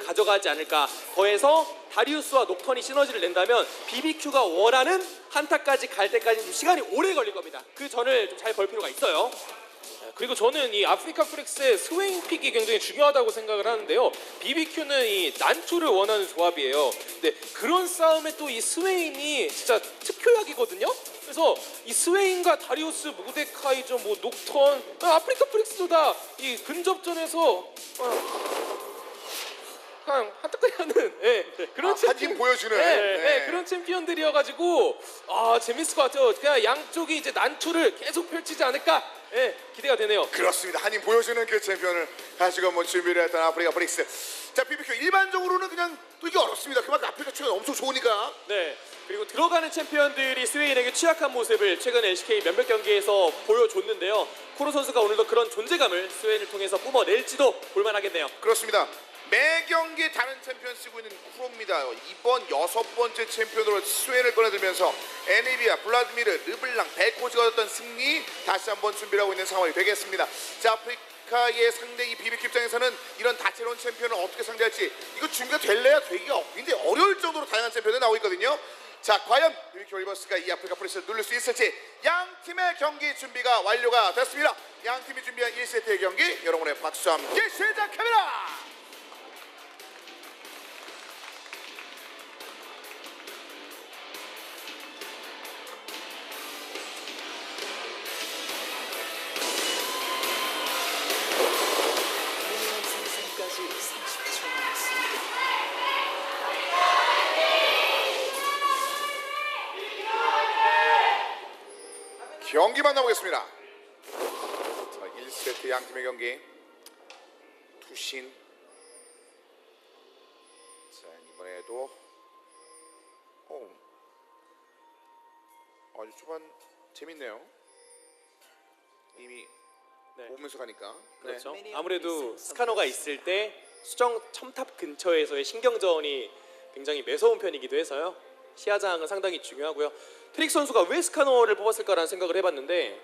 가져가지 않을까. 더해서 다리우스와 녹턴이 시너지를 낸다면 BBQ가 원하는 한타까지 갈 때까지 좀 시간이 오래 걸릴 겁니다. 그 전을 좀 잘 볼 필요가 있어요. 그리고 저는 이 아프리카 프릭스의 스웨인 픽이 굉장히 중요하다고 생각을 하는데요. BBQ는 이 난투를 원하는 조합이에요. 근데 그런 싸움에 또 이 스웨인이 진짜 특효약이거든요. 그래서 이 스웨인과 다리우스, 모데카이저, 뭐 녹턴, 아프리카 프릭스도 다 이 근접전에서 그냥 한타까지하는 그런 한팀 보여주는 그런 챔피언들이어가지고 재밌을 것 같아요. 그냥 양쪽이 이제 난투를 계속 펼치지 않을까 기대가 되네요. 그렇습니다. 한임 보여주는 그 챔피언을 가지고 한번 준비를 했던 아프리카 프릭스. 자, BBQ 일반적으로는 그냥 또 이게 어렵습니다. 그만큼 아프리카 축구가 엄청 좋으니까. 네. 그리고 들어가는 챔피언들이 스웨인에게 취약한 모습을 최근 LCK 몇몇 경기에서 보여줬는데요. 코로 선수가 오늘도 그런 존재감을 스웨인을 통해서 뿜어낼지도 볼만하겠네요. 그렇습니다. 매 경기 다른 챔피언 쓰고 있는 쿠로입니다. 이번 6번째 챔피언으로 스웨인을 꺼내들면서 애니비아, 블라디미르, 르블랑, 베코즈가 얻었던 승리 다시 한번 준비를 하고 있는 상황이 되겠습니다. 자, 아프리카의 상대 이 BBQ 입장에서는 이런 다채로운 챔피언을 어떻게 상대할지 이거 준비가 될래야 되기가 굉장히 어려울 정도로 다양한 챔피언이 나오고 있거든요. 자, 과연 BBQ 올리버스가 이 아프리카 프리스를 누를 수 있을지 양 팀의 경기 준비가 완료가 됐습니다. 양 팀이 준비한 1세트의 경기 여러분의 박수와 함께 시작합니다. 경기 만나보겠습니다. 자, 1세트 양팀의 경기 투신. 자, 이번에도 아주 초반 재밌네요. 이미 보면서 가니까. 그렇죠. 아무래도 스카너가 있을 때 수정 첨탑 근처에서의 신경전이 굉장히 매서운 편이기도 해서요. 시야장은 상당히 중요하고요. 트릭 선수가 왜 스카너를 뽑았을까라는 생각을 해봤는데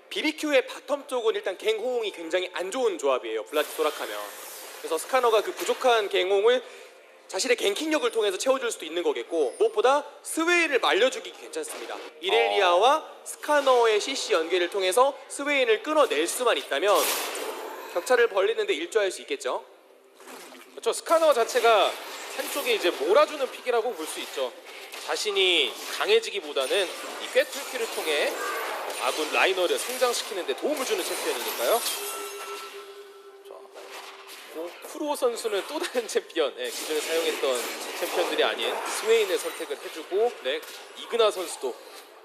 BBQ의 바텀 쪽은 일단 갱홍이 굉장히 안 좋은 조합이에요. 블라디 소락하면. 그래서 스카너가 그 부족한 갱홍을 자신의 갱킹력을 통해서 채워줄 수도 있는 거겠고 무엇보다 스웨인을 말려주기 괜찮습니다. 이렐리아와 스카너의 CC 연계를 통해서 스웨인을 끊어낼 수만 있다면 격차를 벌리는데 일조할 수 있겠죠. 그렇죠. 스카너 자체가 한쪽에 이제 몰아주는 픽이라고 볼 수 있죠. 자신이 강해지기보다는 이 꿰뚫기를 통해 아군 라이너를 성장시키는 데 도움을 주는 챔피언이니까요. 쿠로 선수는 또 다른 챔피언, 기존에 사용했던 챔피언들이 아닌 스웨인을 선택을 해주고 이그나 선수도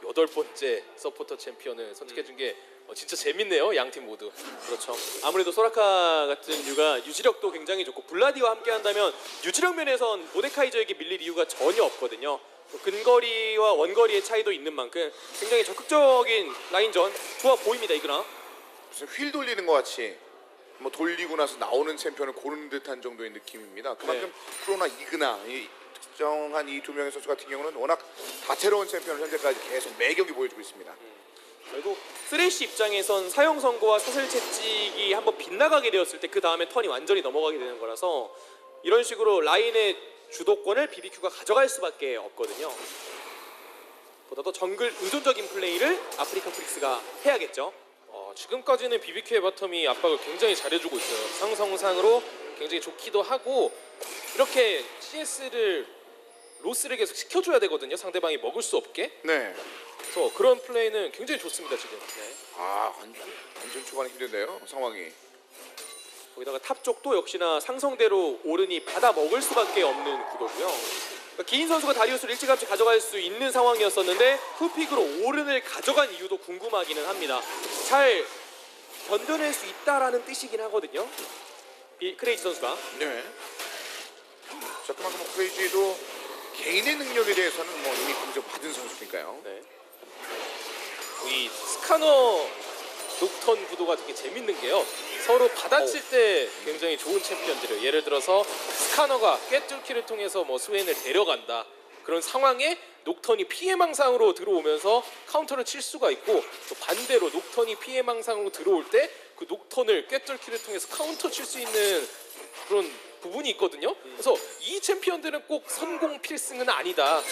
8번째 서포터 챔피언을 선택해준 게 진짜 재밌네요. 양팀 모두. 그렇죠. 아무래도 소라카 같은 류가 유지력도 굉장히 좋고 블라디와 함께 한다면 유지력 면에선 모데카이저에게 밀릴 이유가 전혀 없거든요. 근거리와 원거리의 차이도 있는 만큼 굉장히 적극적인 라인전 좋아 보입니다. 이그나. 무슨 휠 돌리는 것 같이 뭐 돌리고 나서 나오는 챔피언을 고르는 듯한 정도의 느낌입니다. 그만큼 프로나 이그나 이 특정한 이 두 명의 선수 같은 경우는 워낙 다채로운 챔피언을 현재까지 계속 매 경기 보여주고 있습니다. 결국 쓰레쉬 입장에선 사용 선고와 사슬 채찍이 한번 빗나가게 되었을 때 그 다음에 턴이 완전히 넘어가게 되는 거라서 이런 식으로 라인의 주도권을 BBQ가 가져갈 수밖에 없거든요. 보다 더 정글 의존적인 플레이를 아프리카 프릭스가 해야겠죠. 지금까지는 BBQ의 바텀이 압박을 굉장히 잘해주고 있어요. 상성상으로 굉장히 좋기도 하고 이렇게 CS를 로스를 계속 시켜줘야 되거든요. 상대방이 먹을 수 없게. 네. 그래서 그런 플레이는 굉장히 좋습니다 지금. 완전 초반에 힘든데요 상황이. 거기다가 탑 쪽도 역시나 상성대로 오른이 받아 먹을 수밖에 없는 구도고요. 그러니까 기인 선수가 다리우스를 일찌감치 가져갈 수 있는 상황이었었는데 후픽으로 오른을 가져간 이유도 궁금하기는 합니다. 잘 견뎌낼 수 있다라는 뜻이긴 하거든요. 크레이지 선수가. 네. 자, 그만큼 크레이지도 개인의 능력에 대해서는 뭐 이미 공정받은 선수니까요. 네. 이 스카너 녹턴 구도가 되게 재밌는 게요. 서로 받아칠 때 굉장히 좋은 챔피언들이에요. 예를 들어서 스카너가 꿰뚫기를 통해서 뭐 스웨인을 데려간다. 그런 상황에 녹턴이 피해망상으로 들어오면서 카운터를 칠 수가 있고 또 반대로 녹턴이 피해망상으로 들어올 때 그 녹턴을 꿰뚫기를 통해서 카운터 칠 수 있는 그런 부분이 있거든요. 그래서 이 챔피언들은 꼭 선공 필승은 아니다.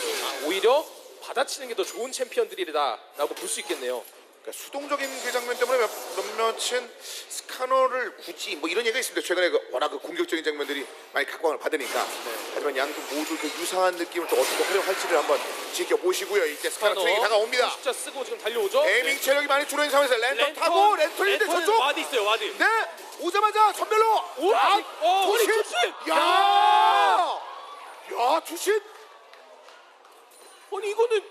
오히려 받아치는 게 더 좋은 챔피언들이다라고 볼 수 있겠네요. 그러니까 수동적인 그 장면 때문에 몇몇은 스카너를 굳이 뭐 이런 얘기가 있습니다. 최근에 워낙 그 공격적인 장면들이 많이 각광을 받으니까. 하지만 양쪽 모두 그 유사한 느낌을 또 어떻게 활용할지를 한번 지켜보시고요. 이제 스카너 트랙이 다가옵니다. 숫자 쓰고 지금 달려오죠. 에이밍 체력이 많이 줄어있는 상황에서 랜턴 타고 랜턴인데 저쪽. 와드 있어요, 와드. 네 오자마자 전멸로. 투신. 투신! 야 투신. 아니 이거는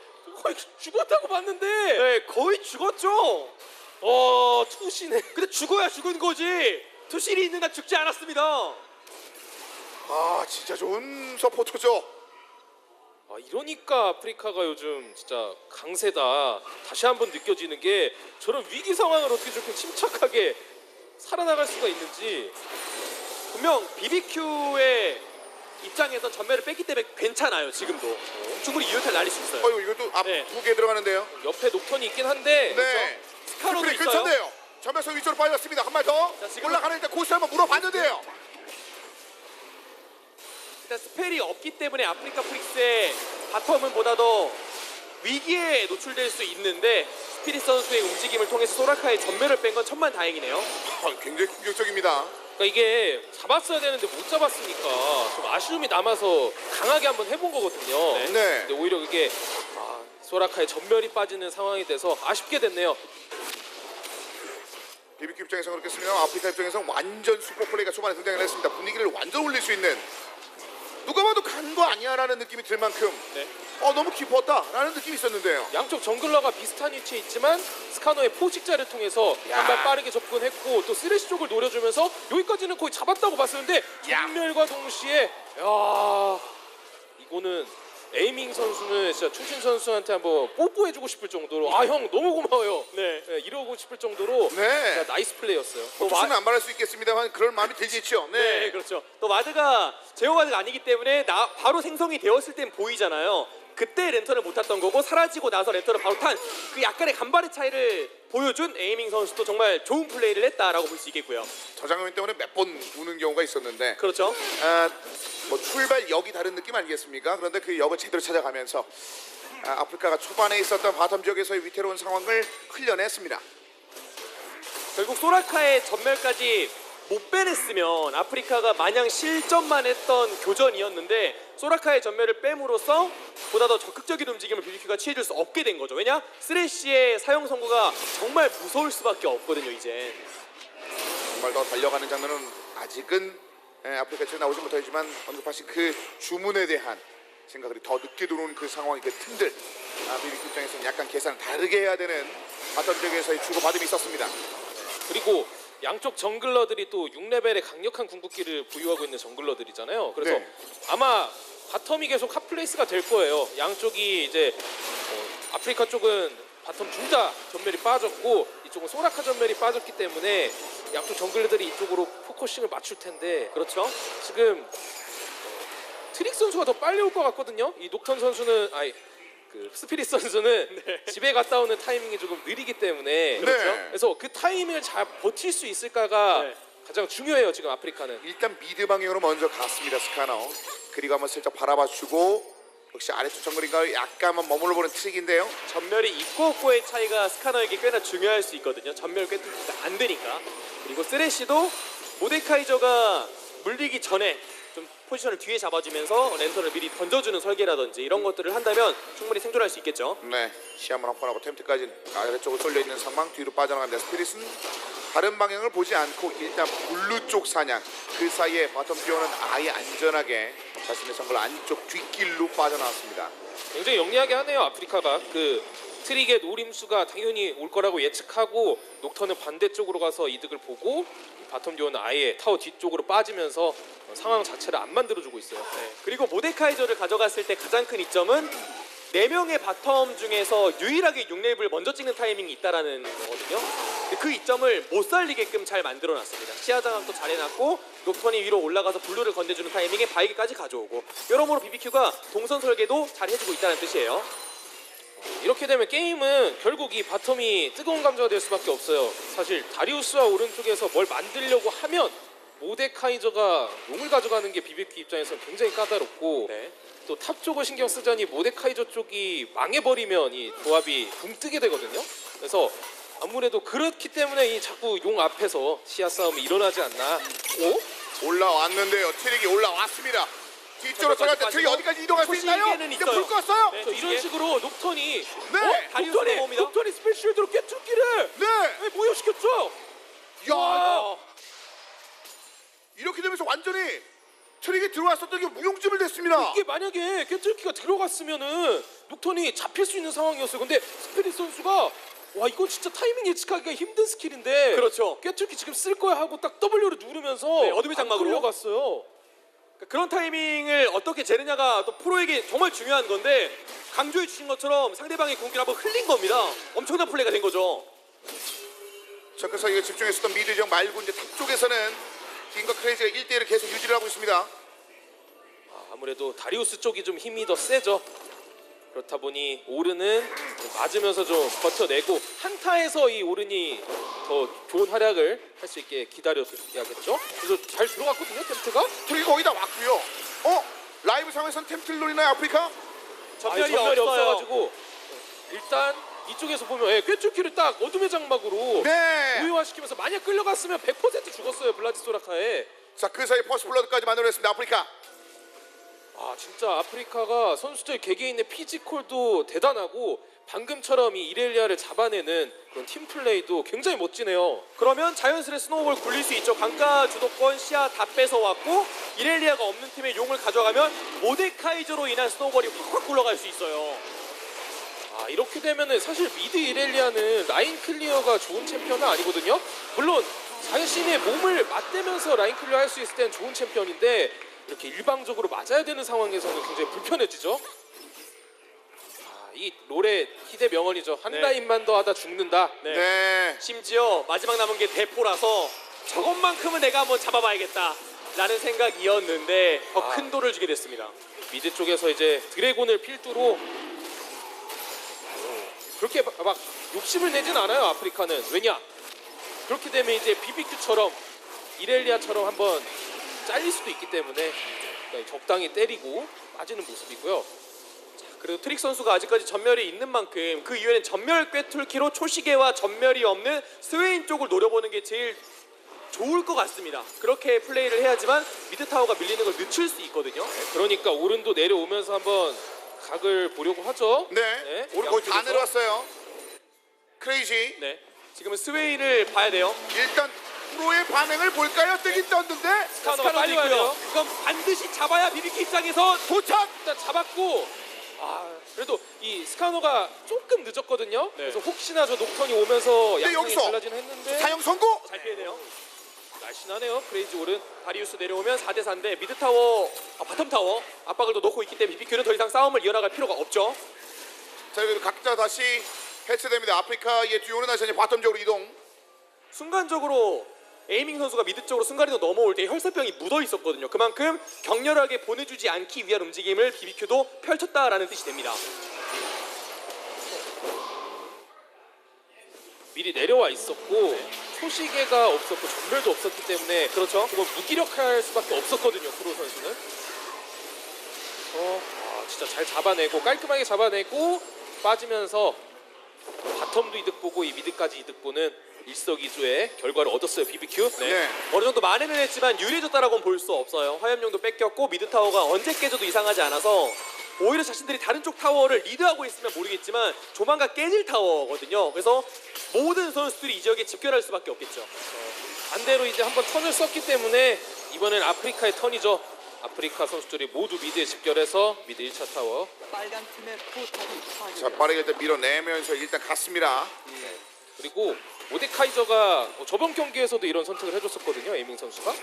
거의 죽었다고 봤는데. 네, 거의 죽었죠. 투신에. 근데 죽어야 죽은 거지. 투실이 있는 한 죽지 않았습니다. 아 진짜 좋은 서포터죠. 이러니까 아프리카가 요즘 진짜 강세다. 다시 한번 느껴지는 게 저런 위기 상황을 어떻게 저렇게 침착하게 살아나갈 수가 있는지. 분명 BBQ의 입장에선 전멸을 뺐기 때문에 괜찮아요. 지금도 충분히 유효타를 날릴 수 있어요. 어유 이것도 앞 네. 두 개 들어가는데요. 옆에 녹턴이 있긴 한데. 네. 스카노도 스프링 있어요. 근처인데요. 전멸선 위쪽으로 빠졌습니다. 한 발 더. 자, 지금- 올라가는 일단 코스 한번 물어봤는데요. 일단 스펠이 없기 때문에 아프리카 프릭스의 바텀은 보다 더 위기에 노출될 수 있는데 스피릿 선수의 움직임을 통해서 소라카의 전멸을 뺀 건 천만다행이네요. 굉장히 공격적입니다. 그러니까 이게 잡았어야 되는데 못 잡았으니까 좀 아쉬움이 남아서 강하게 한번 해본 거거든요. 네. 근데 오히려 그게 소라카의 전멸이 빠지는 상황이 돼서 아쉽게 됐네요. BBQ 입장에서 그렇게 쓰면 아프리카 입장에서 완전 슈퍼 플레이가 초반에 등장을 했습니다. 분위기를 완전 올릴 수 있는 누가 봐도 간 거 아니야라는 느낌이 들 만큼 네. 너무 깊었다라는 느낌이 있었는데요. 양쪽 정글러가 비슷한 위치에 있지만 스카노의 포식자를 통해서 야. 한 발 빠르게 접근했고 또 쓰레쉬 쪽을 노려주면서 여기까지는 거의 잡았다고 봤었는데 야. 전멸과 동시에 이거는 에이밍 선수는 진짜 투신 선수한테 한번 뽀뽀해주고 싶을 정도로 형 너무 고마워요. 네. 이러고 싶을 정도로 네. 진짜 나이스 플레이였어요. 투수는 안 말할 수 있겠습니다만 그럴 마음이 들겠죠. 네, 네. 그렇죠. 또 와드가 제어 와드가 아니기 때문에 바로 생성이 되었을 땐 보이잖아요. 그때 랜턴을 못 탔던 거고 사라지고 나서 랜턴을 바로 탄 그 약간의 간발의 차이를 보여준 에이밍 선수도 정말 좋은 플레이를 했다라고 볼 수 있겠고요. 저 장면 때문에 몇 번 우는 경우가 있었는데 그렇죠. 뭐 출발역이 다른 느낌 아니겠습니까? 그런데 그 역을 제대로 찾아가면서 아프리카가 초반에 있었던 바텀 지역에서의 위태로운 상황을 흘려냈습니다. 결국 소라카의 전멸까지 못 빼냈으면 아프리카가 마냥 실점만 했던 교전이었는데 소라카의 전멸을 뺨으로써 보다 더 적극적인 움직임을 BBQ가 취해줄 수 없게 된 거죠. 왜냐? 쓰레쉬의 사용 선고가 정말 무서울 수밖에 없거든요. 이제 정말 더 달려가는 장면은 아직은 아프리카 측에 나오지 못하지만 언급하신 그 주문에 대한 생각들이 더 늦게 들어오는 그 상황이 그 틈들 BBQ 입장에서는 약간 계산을 다르게 해야 되는 바텀 지역에서의 주고받음이 있었습니다. 그리고 양쪽 정글러들이 또 6레벨의 강력한 궁극기를 보유하고 있는 정글러들이잖아요. 그래서 네. 아마 바텀이 계속 핫플레이스가 될 거예요. 양쪽이 이제 아프리카 쪽은 바텀 둘 다 전멸이 빠졌고 이쪽은 소라카 전멸이 빠졌기 때문에 양쪽 정글러들이 이쪽으로 포커싱을 맞출 텐데 그렇죠. 지금 트릭 선수가 더 빨리 올 것 같거든요. 이 녹턴 선수는 그 스피릿 선수는 집에 갔다 오는 타이밍이 조금 느리기 때문에 그렇죠. 그래서 그 타이밍을 잘 버틸 수 있을까가 네. 가장 중요해요. 지금 아프리카는. 일단 미드 방향으로 먼저 갔습니다. 스카너. 그리고 한번 살짝 바라봐주고 역시 아래쪽 정글인가 약간만 머물러 보는 트릭인데요. 전멸이 있고 없고의 차이가 스카너에게 꽤나 중요할 수 있거든요. 전멸 꿰뚫기가 안 되니까. 그리고 쓰레쉬도 모데카이저가 물리기 전에 좀 포지션을 뒤에 잡아주면서 랜턴을 미리 던져주는 설계라든지 이런 것들을 한다면 충분히 생존할 수 있겠죠. 네, 시야만 확보하고 템트까지 아래쪽으로 쏠려 있는 상황 뒤로 빠져나갑니다. 스피릿은 다른 방향을 보지 않고 일단 블루 쪽 사냥 그 사이에 바텀 듀오는 아예 안전하게 자신의 정글 안쪽 뒷길로 빠져나왔습니다. 굉장히 영리하게 하네요. 아프리카가 그 트릭의 노림수가 당연히 올 거라고 예측하고 녹턴은 반대쪽으로 가서 이득을 보고 바텀 듀오는 아예 타워 뒤쪽으로 빠지면서 상황 자체를 안 만들어주고 있어요. 네. 그리고 모데카이저를 가져갔을 때 가장 큰 이점은 4명의 바텀 중에서 유일하게 6렙을 먼저 찍는 타이밍이 있다라는 거거든요. 근데 그 이점을 못 살리게끔 잘 만들어놨습니다. 시야 장악도 잘 해놨고 녹턴이 위로 올라가서 블루를 건네주는 타이밍에 바이기까지 가져오고 여러모로 BBQ가 동선 설계도 잘 해주고 있다는 뜻이에요. 이렇게 되면 게임은 결국 이 바텀이 뜨거운 감자가 될 수밖에 없어요. 사실 다리우스와 오른쪽에서 뭘 만들려고 하면 모데카이저가 용을 가져가는 게 BBQ 입장에서는 굉장히 까다롭고 네. 또 탑 쪽을 신경 쓰자니 모데카이저 쪽이 망해버리면 이 조합이 붕 뜨게 되거든요. 그래서 아무래도 그렇기 때문에 이 자꾸 용 앞에서 시야 싸움이 일어나지 않나. 오? 올라왔는데요. 트릭이 올라왔습니다. 뒤쪽으로 들어갈 때 트릭이 어디까지 이동할 수 있나요? 초시계는 이제 있어요. 불 껐어요. 네. 저 이런 식으로 녹턴이 네. 다리우스 넘어옵니다. 녹턴이 스페셜드로 깨뚫기를 네. 모여시켰죠. 야, 와. 이렇게 되면서 완전히 트릭이 들어왔었던 게 무용지물 됐습니다. 이게 만약에 깨뚫기가 들어갔으면은 녹턴이 잡힐 수 있는 상황이었어요. 근데 스피릿 선수가 와 이건 진짜 타이밍 예측하기가 힘든 스킬인데 그렇죠. 깨뚫기 지금 쓸 거야 하고 딱 W를 누르면서 네, 어둠의 장막으로. 끌려갔어요. 그런 타이밍을 어떻게 재느냐가 또 프로에게 정말 중요한 건데 강조해 주신 것처럼 상대방의 공기를 한번 흘린 겁니다. 엄청난 플레이가 된 거죠. 자, 그래서 이거 집중했었던 미드 지역 말고 이제 탑 쪽에서는 킹과 크레이지가 1대1을 계속 유지를 하고 있습니다. 아무래도 다리우스 쪽이 좀 힘이 더 세죠. 그렇다 보니 오른은 맞으면서 좀 버텨내고 한타에서 이 오른이 더 좋은 활약을 할 수 있게 기다려야겠죠. 그래서 잘 들어갔거든요 템트가. 트릭이 거의 다 왔고요. 라이브 상황에서는 템틀 노리나요, 아프리카? 전멸이, 전멸이 없어요. 없어가지고 일단 이쪽에서 보면 꿰뚫기를 딱 어둠의 장막으로 네. 우회화시키면서 만약 끌려갔으면 100% 죽었어요 블라디소라카에. 자, 그 사이 퍼스트 블러드까지 만들어냈습니다, 아프리카. 아 진짜 아프리카가 선수들 개개인의 피지컬도 대단하고 방금처럼 이 이렐리아를 잡아내는 그런 팀 플레이도 굉장히 멋지네요. 그러면 자연스레 스노우볼 굴릴 수 있죠. 강가 주도권 시야 다 뺏어왔고 이렐리아가 없는 팀의 용을 가져가면 모데카이저로 인한 스노우볼이 확확 굴러갈 수 있어요. 아 이렇게 되면은 사실 미드 이렐리아는 라인 클리어가 좋은 챔피언은 아니거든요. 물론 자신의 몸을 맞대면서 라인 클리어 할 수 있을 때는 좋은 챔피언인데 이렇게 일방적으로 맞아야 되는 상황에서는 굉장히 불편해지죠. 아, 이 롤의 희대 명언이죠. 한 네. 라인만 더 하다 죽는다. 네. 네. 심지어 마지막 남은 게 대포라서 저것만큼은 내가 한번 잡아봐야겠다 라는 생각이었는데 더 큰 돌을 주게 됐습니다. 미드 쪽에서 이제 드래곤을 필두로 그렇게 막 욕심을 내진 않아요 아프리카는. 왜냐? 그렇게 되면 이제 BBQ처럼 이렐리아처럼 한번 잘릴 수도 있기 때문에 그러니까 적당히 때리고 빠지는 모습이고요. 그래도 트릭 선수가 아직까지 전멸이 있는 만큼 그 이후에는 전멸 꿰뚫기로 초시계와 전멸이 없는 스웨인 쪽을 노려보는 게 제일 좋을 것 같습니다. 그렇게 플레이를 해야지만 미드 타워가 밀리는 걸 늦출 수 있거든요. 그러니까 오른도 내려오면서 한번 각을 보려고 하죠. 네. 오늘 거의 다 양쪽에서. 내려왔어요. 크레이지. 네, 지금은 스웨인을 봐야 돼요. 일단 프로의 반응을 볼까요? 뜨긴 떴는데 스카노가 빨리 와야 돼요. 이건 반드시 잡아야 비비키 입장에서 도착! 일단 잡았고 그래도 이 스카노가 조금 늦었거든요. 네. 그래서 혹시나 저 녹턴이 오면서 근데 양상이 여기서 달라지는 했는데 사형 선고! 잘 피해내요. 날씬하네요 크레이지 오른. 다리우스 내려오면 4대 4인데 미드 타워, 바텀 타워 압박을 또 놓고 있기 때문에 BBQ는 더 이상 싸움을 이어나갈 필요가 없죠. 자, 그리고 각자 다시 해체됩니다. 아프리카의 듀오는 다시 바텀 쪽으로 이동. 순간적으로 에이밍 선수가 미드 쪽으로 순간이동 넘어올 때 혈사병이 묻어 있었거든요. 그만큼 격렬하게 보내주지 않기 위한 움직임을 BBQ도 펼쳤다라는 뜻이 됩니다. 미리 내려와 있었고 초시계가 없었고 전멸도 없었기 때문에 그렇죠. 그걸 무기력할 수밖에 없었거든요. 프로 선수는. 진짜 잘 잡아내고 깔끔하게 잡아내고 빠지면서 바텀도 이득 보고 이 미드까지 이득 보는 일석이조의 결과를 얻었어요 BBQ. 네. 어느 정도 만회는 했지만 유리해졌다라고는 볼 수 없어요. 화염용도 뺏겼고 미드 타워가 언제 깨져도 이상하지 않아서 오히려 자신들이 다른 쪽 타워를 리드하고 있으면 모르겠지만 조만간 깨질 타워거든요. 그래서 모든 선수들이 이 지역에 집결할 수밖에 없겠죠. 반대로 이제 한번 턴을 썼기 때문에 이번엔 아프리카의 턴이죠. 아프리카 선수들이 모두 미드에 집결해서 미드 1차 타워. 빨간 팀의 포탑이 파괴. 자, 빠르게 일단 밀어내면서 일단 갔습니다. 그리고 모데카이저가 저번 경기에서도 이런 선택을 해줬었거든요. 에이밍 선수가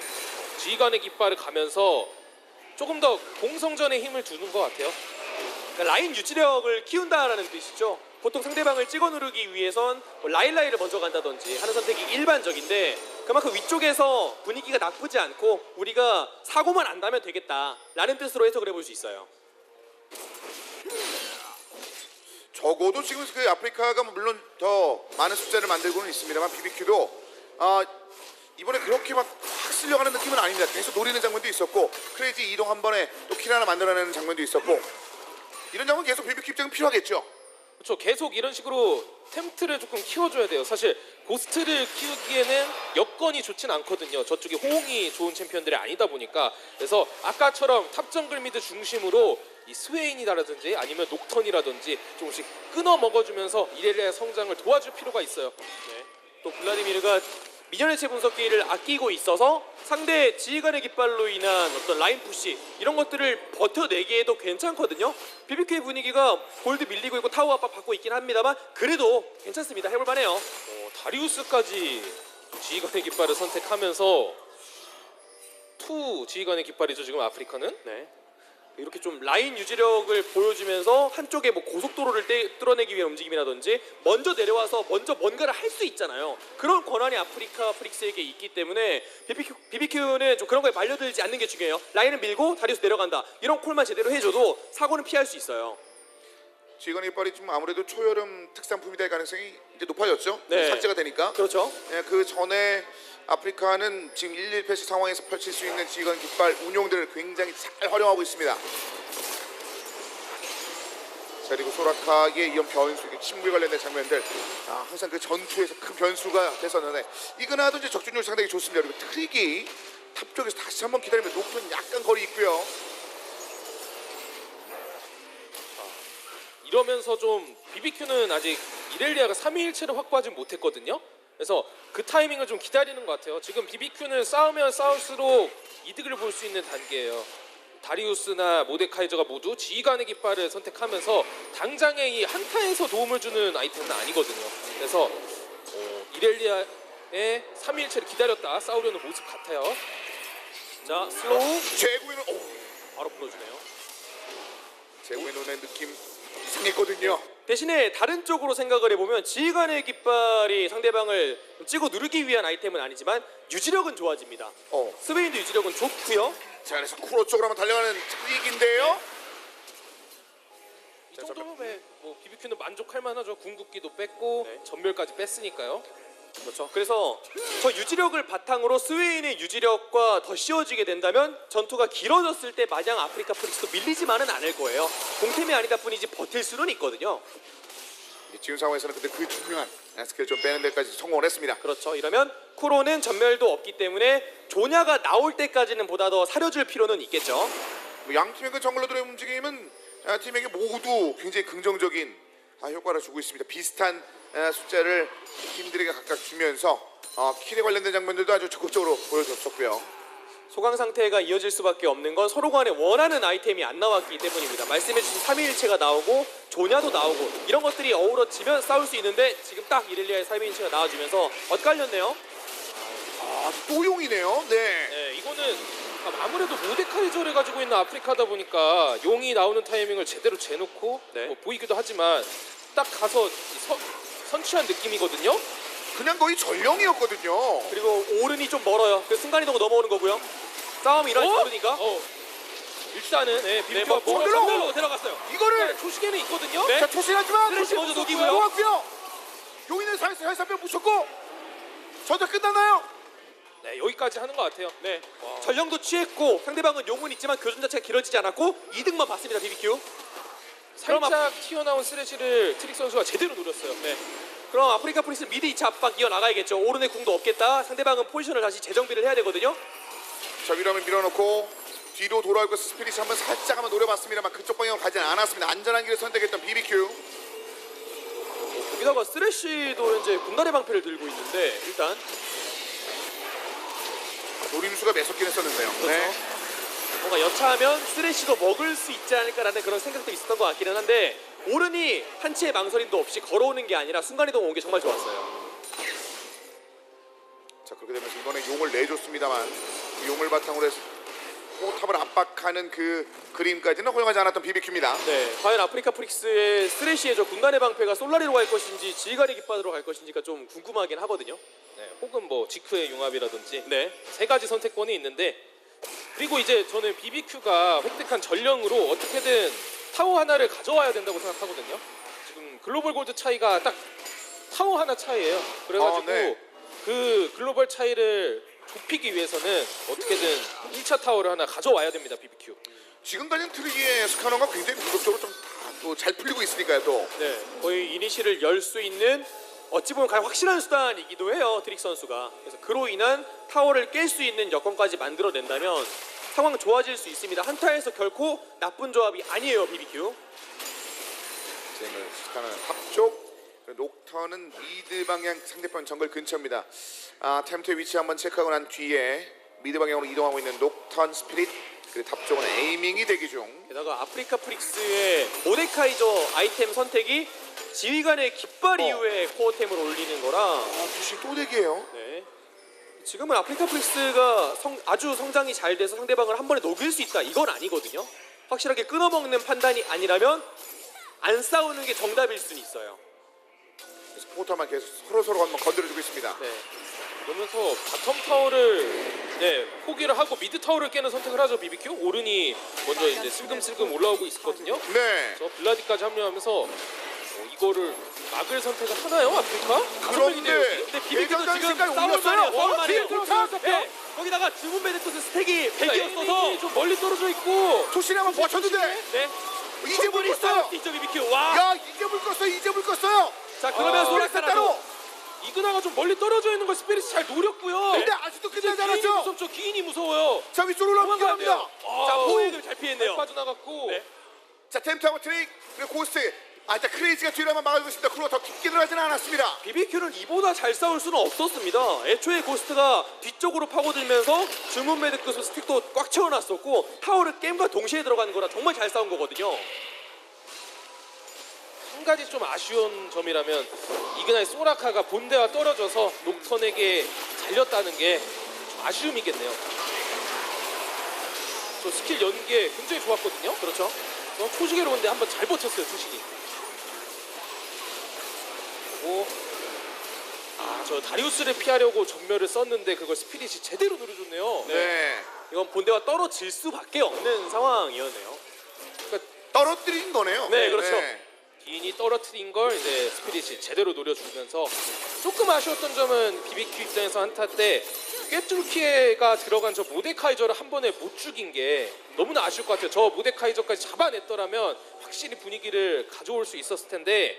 지휘관의 깃발을 가면서 조금 더 공성전에 힘을 두는 것 같아요. 그러니까 라인 유지력을 키운다라는 뜻이죠. 보통 상대방을 찍어 누르기 위해선 뭐 라일라이를 먼저 간다든지 하는 선택이 일반적인데 그만큼 위쪽에서 분위기가 나쁘지 않고 우리가 사고만 안 나면 되겠다라는 뜻으로 해석을 해볼 수 있어요. 적어도 지금 그 아프리카가 물론 더 많은 숫자를 만들고는 있습니다만 BBQ도 이번에 그렇게 막 쓰려고 하는 느낌은 아닙니다. 계속 노리는 장면도 있었고 크레이지 이동 한 번에 또 킬 하나 만들어내는 장면도 있었고 이런 장면 계속 BBQ 입장은 필요하겠죠. 그렇죠. 계속 이런 식으로 템트를 조금 키워줘야 돼요. 사실 고스트를 키우기에는 여건이 좋진 않거든요. 저쪽에 호응이 좋은 챔피언들이 아니다 보니까. 그래서 아까처럼 탑 정글 미드 중심으로 이 스웨인이라든지 아니면 녹턴이라든지 조금씩 끊어 먹어주면서 이렐리아의 성장을 도와줄 필요가 있어요. 네. 또 블라디미르가 미녀의체 분석기를 아끼고 있어서 상대 지휘관의 깃발로 인한 어떤 라인 푸시 이런 것들을 버텨내기에도 괜찮거든요. BBQ의 분위기가 골드 밀리고 있고 타워 압박 받고 있긴 합니다만 그래도 괜찮습니다. 해볼만해요. 다리우스까지 지휘관의 깃발을 선택하면서 투 지휘관의 깃발이죠 지금 아프리카는. 네. 이렇게 좀 라인 유지력을 보여주면서 한쪽에 뭐 고속도로를 뚫어내기 위한 움직임이라든지 먼저 내려와서 먼저 뭔가를 할 수 있잖아요. 그런 권한이 아프리카 프릭스에게 있기 때문에 BBQ는 좀 그런 거에 말려들지 않는 게 중요해요. 라인을 밀고 다리우스 내려간다. 이런 콜만 제대로 해줘도 사고는 피할 수 있어요. 지휘관의 깃발이 좀 아무래도 초여름 특산품이 될 가능성이 이제 높아졌죠. 네. 삭제가 되니까. 그렇죠. 예, 그 전에 아프리카는 지금 1-1패시 상황에서 펼칠 수 있는 지휘관 깃발 운용들을 굉장히 잘 활용하고 있습니다. 자, 그리고 소라카의 이런 변수, 침구에 관련된 장면들 항상 그 전투에서 큰 변수가 됐었는데 이그나도 이제 적중률 상당히 좋습니다. 그리고 트릭이 탑 쪽에서 다시 한번 기다리면 높은 약간 거리 있고요. 이러면서 좀 BBQ는 아직 이렐리아가 3위일체를 확보하지 못했거든요. 그래서 그 타이밍을 좀 기다리는 것 같아요. 지금 BBQ는 싸우면 싸울수록 이득을 볼 수 있는 단계예요. 다리우스나 모데카이저가 모두 지휘관의 깃발을 선택하면서 당장의 이 한타에서 도움을 주는 아이템은 아니거든요. 그래서 이렐리아의 3위일체를 기다렸다 싸우려는 모습 같아요. 자, 슬로우 제구의 눈, 바로 풀어주네요. 제구의 눈의 느낌 이상했거든요. 대신에 다른 쪽으로 생각을 해보면 지휘관의 깃발이 상대방을 찍어 누르기 위한 아이템은 아니지만 유지력은 좋아집니다. 스웨인도 유지력은 좋고요. 자, 그래서 쿠로 쪽으로 한번 달려가는 트릭인데요. 이 정도면 뭐 BBQ는 만족할 만하죠. 궁극기도 뺐고 네. 전멸까지 뺐으니까요. 그렇죠. 그래서 저 유지력을 바탕으로 스웨인의 유지력과 더 씌워지게 된다면 전투가 길어졌을 때 마냥 아프리카 프릭스도 밀리지만은 않을 거예요. 공템이 아니다 뿐이지 버틸 수는 있거든요. 지금 상황에서는 근데 그 중요한 스킬 좀 빼는 데까지 성공을 했습니다. 그렇죠. 이러면 쿠로는 전멸도 없기 때문에 조냐가 나올 때까지는 보다 더 사려줄 필요는 있겠죠. 양 팀의 그 정글러들의 움직임은 팀에게 모두 굉장히 긍정적인 효과를 주고 있습니다. 비슷한 숫자를 팀들에게 각각 주면서 킬에 관련된 장면들도 아주 적극적으로 보여줬었고요. 소강 상태가 이어질 수밖에 없는 건 서로 간에 원하는 아이템이 안 나왔기 때문입니다. 말씀해주신 3위일체가 나오고 조냐도 나오고 이런 것들이 어우러지면 싸울 수 있는데 지금 딱 이렐리아의 3위일체가 나와주면서 엇갈렸네요. 또 용이네요. 네. 네, 이거는 아무래도 모데카이저를 가지고 있는 아프리카다 보니까 용이 나오는 타이밍을 제대로 재놓고 네. 뭐 보이기도 하지만 딱 가서 선취한 느낌이거든요. 그냥 거의 전령이었거든요. 그리고 오른이 좀 멀어요. 그 순간이동으로 넘어오는 거고요. 싸움이 일어날지 모르니까. 일단은 BBQ가 뭐 뭔가 전멸로! 전멸로 데려갔어요. 이거를 조식에는 있거든요. 네. 자, 조심하지만 쓰레쉬 먼저 녹이고요. 녹았고요. 용인은 살살살 묻혔고 전투 끝났나요? 네, 여기까지 하는 것 같아요. 네. 전령도 취했고 상대방은 용은 있지만 교전 자체가 길어지지 않았고 이득만 봤습니다. BBQ. 살짝 튀어나온 쓰레쉬를 트릭 선수가 제대로 노렸어요. 네. 그럼 아프리카 프리스 미드 2차 압박 이어나가야겠죠. 오른의 궁도 없겠다. 상대방은 포지션을 다시 재정비를 해야 되거든요. 자, 위로 한번 밀어놓고 뒤로 돌아올 것 스피릿이 한번 살짝 한번 노려봤습니다만 그쪽 방향으로 가지는 않았습니다. 안전한 길을 선택했던 BBQ. 거기다가 쓰레쉬도 현재 군단의 방패를 들고 있는데 일단 노림수가 매섭긴 했었는데요. 네. 뭔가 여차하면 쓰레쉬도 먹을 수 있지 않을까라는 그런 생각도 있었던 것 같기는 한데 오른이 한치의 망설임도 없이 걸어오는 게 아니라 순간이동 온 게 정말 좋았어요. 자, 그렇게 되면서 이번에 용을 내줬습니다만 그 용을 바탕으로 해서 포탑을 압박하는 그 그림까지는 허용하지 않았던 BBQ입니다. 네, 과연 아프리카 프릭스의 쓰레쉬의 저 군단의 방패가 솔라리로 갈 것인지 지휘관의 깃발으로 갈 것인지가 좀 궁금하긴 하거든요. 네, 혹은 뭐 지크의 융합이라든지 네, 세 가지 선택권이 있는데 그리고 이제 저는 BBQ가 획득한 전령으로 어떻게든 타워 하나를 가져와야 된다고 생각하거든요. 지금 글로벌 골드 차이가 딱 타워 하나 차이예요. 그래가지고 네. 그 글로벌 차이를 굽히기 위해서는 어떻게든 1차 타워를 하나 가져와야 됩니다. BBQ. 지금 달린 트릭의 스카너가 굉장히 공격적으로 좀 잘 풀리고 있으니까요 또. 네, 거의 이니시를 열 수 있는 어찌 보면 가장 확실한 수단이기도 해요, 트릭 선수가. 그래서 그로 인한 타워를 깰 수 있는 여건까지 만들어낸다면 상황 좋아질 수 있습니다. 한타에서 결코 나쁜 조합이 아니에요, BBQ. 이제는 스카너는 탑쪽, 녹턴은 미드 방향 상대편 정글 근처입니다. 템트의 위치 한번 체크하고 난 뒤에 미드 방향으로 이동하고 있는 녹턴 스피릿, 그리고 탑쪽은 에이밍이 대기 중. 게다가 아프리카 프릭스의 모데카이저 아이템 선택이 지휘관의 깃발 이후에 코어템을 올리는 거라 두시 또 대기예요. 네. 지금은 아프리카 프릭스가 아주 성장이 잘 돼서 상대방을 한 번에 녹일 수 있다 이건 아니거든요. 확실하게 끊어먹는 판단이 아니라면 안 싸우는 게 정답일 수는 있어요. 그래서 포터만 계속 서로 한번 건드려주고 있습니다. 네. 그러면서 바텀 타워를 포기를 하고 미드 타워를 깨는 선택을 하죠. BBQ. 오른이 먼저 이제 슬금슬금 올라오고 있었거든요. 네. 그래서 블라디까지 합류하면서 이거를 막을 선택을 하나요, 아프리카? 그런데 근데 비비큐도 대장장 지금 색깔 싸울 올렸어요. 말이에요. 싸울 말이에요. 뒤에 들어가서 네. 거기다가 주문 메데코스 스택이 100이었어서 좀 멀리 떨어져 있고 투신이 한번 버텼는데 네. 이제 물 충분히 싸울 껐어요. 수 있죠, BBQ. 와. 야 이제 물 껐어요. 이제 물 껐어요. 자, 그러면 소라카라도 따로. 이그나가 좀 멀리 떨어져 있는 걸 스피릿이 잘 노렸고요. 근데 아직도 끝나지 기인이 않았죠. 무섭죠. 기인이 무서워요. 자 위쪽으로 도망가야 돼요. 올라갑니다. 자, 포획을 잘 피했네요. 빠져나갔고 네. 자 템트하고 트레이 그리고 고스트. 일단 크레이지가 뒤로 한번 막아주고 있습니다. 크루가 더 깊게 들어가지는 않았습니다. BBQ는 이보다 잘 싸울 수는 없었습니다. 애초에 고스트가 뒤쪽으로 파고들면서 주문 메데코스 스택도 꽉 채워놨었고 타워를 게임과 동시에 들어간 거라 정말 잘 싸운 거거든요. 한 가지 좀 아쉬운 점이라면 이그나의 소라카가 본대와 떨어져서 녹턴에게 잘렸다는 게 좀 아쉬움이겠네요. 저 스킬 연계 굉장히 좋았거든요. 그렇죠. 초시계로 근데 한번 잘 버텼어요, 투신이. 저 다리우스를 피하려고 전멸을 썼는데 그걸 스피릿이 제대로 노려줬네요. 네. 이건 본대와 떨어질 수밖에 없는 상황이었네요. 떨어뜨린 거네요. 네, 그렇죠. 기인이 떨어뜨린 걸 이제 스피릿이 제대로 노려주면서 조금 아쉬웠던 점은 BBQ 입장에서 한타 때 꿰뚫기가 들어간 저 모데카이저를 한 번에 못 죽인 게 너무나 아쉬울 것 같아요. 저 모데카이저까지 잡아냈더라면 확실히 분위기를 가져올 수 있었을 텐데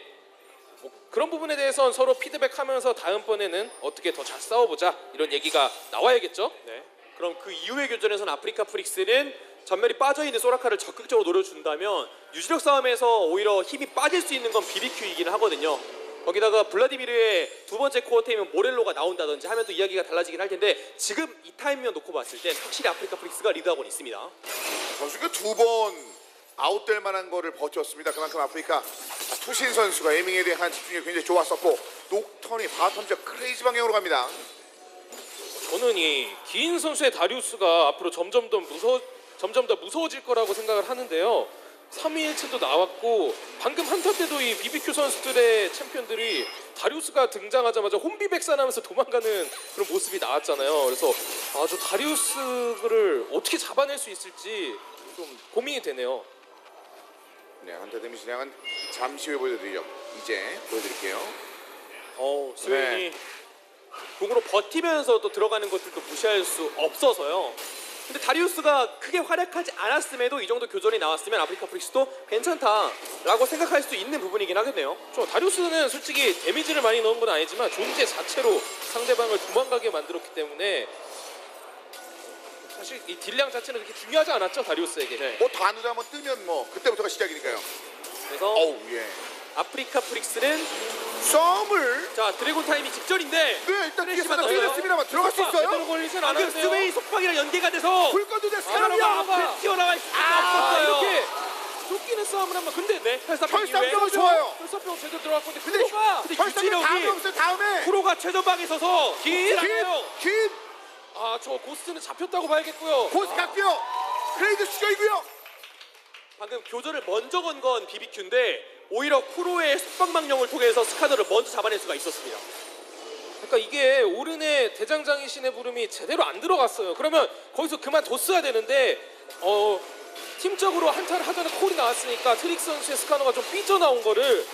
뭐 그런 부분에 대해서는 서로 피드백하면서 다음번에는 어떻게 더 잘 싸워보자 이런 얘기가 나와야겠죠. 네. 그럼 그 이후의 교전에서는 아프리카 프릭스는 전멸이 빠져있는 소라카를 적극적으로 노려준다면 유지력 싸움에서 오히려 힘이 빠질 수 있는 건 BBQ이긴 하거든요. 거기다가 블라디미르의 두 번째 코어템은 모렐로가 나온다든지 하면 또 이야기가 달라지긴 할 텐데 지금 이 타이밍을 놓고 봤을 땐 확실히 아프리카 프릭스가 리드하고는 있습니다. 선수가 두 번 아웃될 만한 거를 버텼습니다. 그만큼 아프리카 투신 선수가 에밍에 대한 집중력이 굉장히 좋았었고 녹턴이 바텀 저 크레이지 방향으로 갑니다. 저는 이 기인 선수의 다리우스가 앞으로 점점 더 무서워질 거라고 생각을 하는데요. 3위일체도 나왔고 방금 한타 때도 이 BBQ 선수들의 챔피언들이 다리우스가 등장하자마자 혼비백산하면서 도망가는 그런 모습이 나왔잖아요. 그래서 저 다리우스를 어떻게 잡아낼 수 있을지 좀 고민이 되네요. 네, 한타 데미 진행은 잠시 후에 보여드리죠. 이제 보여드릴게요. 스웨인이 공으로 버티면서 또 들어가는 것들도 무시할 수 없어서요. 근데 다리우스가 크게 활약하지 않았음에도 이 정도 교전이 나왔으면 아프리카 프릭스도 괜찮다라고 생각할 수 있는 부분이긴 하겠네요. 다리우스는 솔직히 데미지를 많이 넣은 건 아니지만 존재 자체로 상대방을 도망가게 만들었기 때문에 사실 이 딜량 자체는 그렇게 중요하지 않았죠, 다리우스에게. 네. 뭐 단우자 한번 뜨면 뭐 그때부터가 시작이니까요. 그래서 어우 예. 아프리카 프릭스는 썸을 자 드래곤 타임이 직전인데 네 일단 뒤에서 플래시만 넣어요. 뛰었습니다만 들어갈 수 제대로 있어요? 걸리진 그 않았는데요. 스웨이 속박이랑 연계가 돼서 불건도 돼 사람이 사람이야. 앞에 튀어나갈 수가 없었어요. 이렇게 쫓기는 싸움을 한번 근데 혈사병 이후에 혈사병 좋아요. 혈사병 제대로 들어갔는데 근데 프로가 혈사병 다음에 없어요. 다음에 프로가 최전방에 서서 긴 긴 저 고스트는 잡혔다고 봐야겠고요. 고스 각뼈 크레이드 수저이고요. 방금 교전을 먼저 건 건 BBQ인데 오히려 쿠로의 속박망령을 통해서 스카너를 먼저 잡아낼 수가 있었습니다. 그러니까 이게 오른의 대장장이 신의 부름이 제대로 안 들어갔어요. 그러면 거기서 그만뒀어야 되는데 팀적으로 한타를 하자는 콜이 나왔으니까 트릭 선수의 스카너가 좀 삐져나온 거를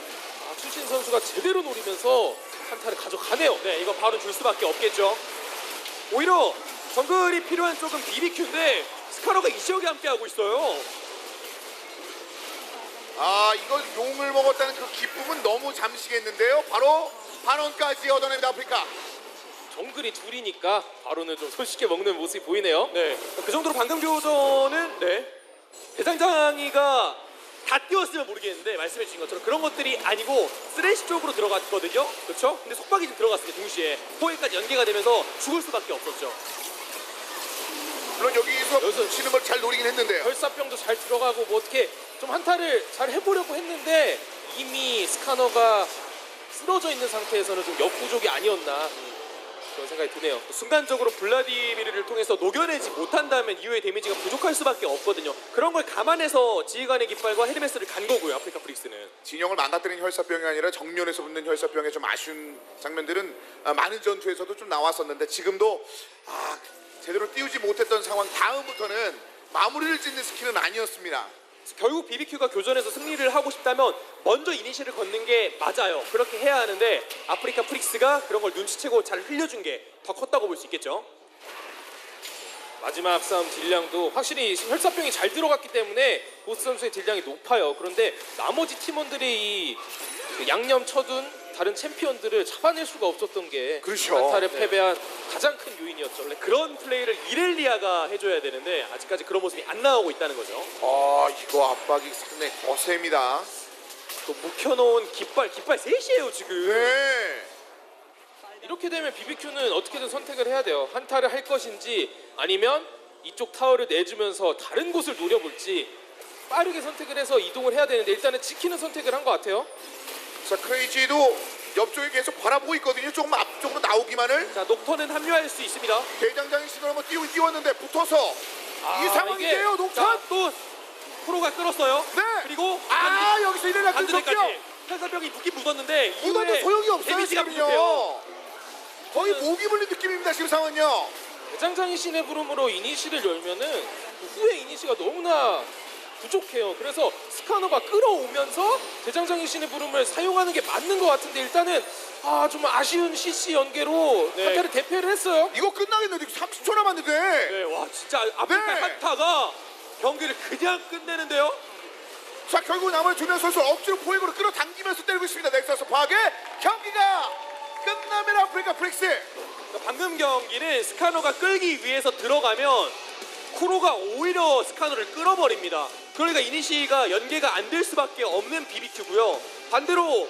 추신 선수가 제대로 노리면서 한타를 가져가네요. 네, 이거 바로 줄 수밖에 없겠죠. 오히려 정글이 필요한 쪽은 BBQ인데 스카너가 이 지역에 함께하고 있어요. 아, 이거 용을 먹었다는 그 기쁨은 너무 잠시겠는데요. 바로 반원까지 얻어냅니다 아프리카. 정글이 둘이니까 바로는 좀 손쉽게 먹는 모습이 보이네요. 네, 그 정도로 방금 교전은 네 대장장이가 다 띄웠으면 모르겠는데 말씀해 주신 것처럼 그런 것들이 아니고 쓰레쉬 쪽으로 들어갔거든요. 그렇죠? 근데 속박이 좀 들어갔습니다. 동시에 포획까지 연계가 되면서 죽을 수밖에 없었죠. 물론 여기서 여기서 치는 걸 잘 노리긴 했는데요. 혈사병도 잘 들어가고 뭐 어떻게 좀 한타를 잘 해보려고 했는데 이미 스카너가 쓰러져 있는 상태에서는 좀 역부족이 아니었나 그런 생각이 드네요. 순간적으로 블라디미르를 통해서 녹여내지 못한다면 이후의 데미지가 부족할 수밖에 없거든요. 그런 걸 감안해서 지휘관의 깃발과 헤르메스를 간 거고요. 아프리카 프릭스는. 진영을 망가뜨리는 혈사병이 아니라 정면에서 붙는 혈사병의 좀 아쉬운 장면들은 많은 전투에서도 좀 나왔었는데 지금도 제대로 띄우지 못했던 상황 다음부터는 마무리를 짓는 스킬은 아니었습니다. 결국 BBQ가 교전에서 승리를 하고 싶다면 먼저 이니시를 걷는 게 맞아요. 그렇게 해야 하는데 아프리카 프릭스가 그런 걸 눈치채고 잘 흘려준 게 더 컸다고 볼 수 있겠죠. 마지막 싸움 딜량도 확실히 혈사병이 잘 들어갔기 때문에 보스 선수의 딜량이 높아요. 그런데 나머지 팀원들이 이 양념 쳐둔 다른 챔피언들을 잡아낼 수가 없었던 게 그렇죠. 한타를 패배한 가장 큰 요인이었죠. 원래 그런 플레이를 이렐리아가 해줘야 되는데 아직까지 그런 모습이 안 나오고 있다는 거죠. 이거 압박이 상당히 거셉니다. 또 묵혀놓은 깃발 3시예요 지금. 네. 이렇게 되면 BBQ는 어떻게든 선택을 해야 돼요. 한타를 할 것인지 아니면 이쪽 타워를 내주면서 다른 곳을 노려볼지 빠르게 선택을 해서 이동을 해야 되는데 일단은 지키는 선택을 한 것 같아요. 자, 크레이지도 옆쪽에 계속 바라보고 있거든요. 조금 앞쪽으로 나오기만을. 자 녹턴은 합류할 수 있습니다. 대장장이 시도를 한번 띄웠는데 붙어서 이 상황인데요. 이게- 녹턴. 자, 또 프로가 끌었어요. 네. 그리고 여기서 이래라 반드레까지 끊겼죠. 탈사병이 붙긴 묻었는데 묻어도 이후에 소용이 없어요 데미지가 부족해요. 지금요. 거의 모기 물린 느낌입니다 지금 상황은요. 대장장이 신의 부름으로 이니시를 열면은 그 후에 이니시가 너무나 부족해요. 그래서 스카너가 끌어오면서 대장장이 신의 부름을 사용하는 게 맞는 것 같은데 일단은 좀 아쉬운 CC 연계로 네. 한타를 대패를 했어요. 이거 끝나겠는데 30초 남았는데. 네, 와 진짜 아프리카 네. 한타가 경기를 그냥 끝내는데요. 자, 결국 나머지 두 명 선수 억지로 포획으로 끌어당기면서 때리고 있습니다. 넥서스 파괴. 경기가 끝나면 아프리카 프릭스. 그러니까 방금 경기는 스카너가 끌기 위해서 들어가면 쿠로가 오히려 스카너를 끌어버립니다. 그러니까 이니시가 연계가 안 될 수밖에 없는 BBQ고요. 반대로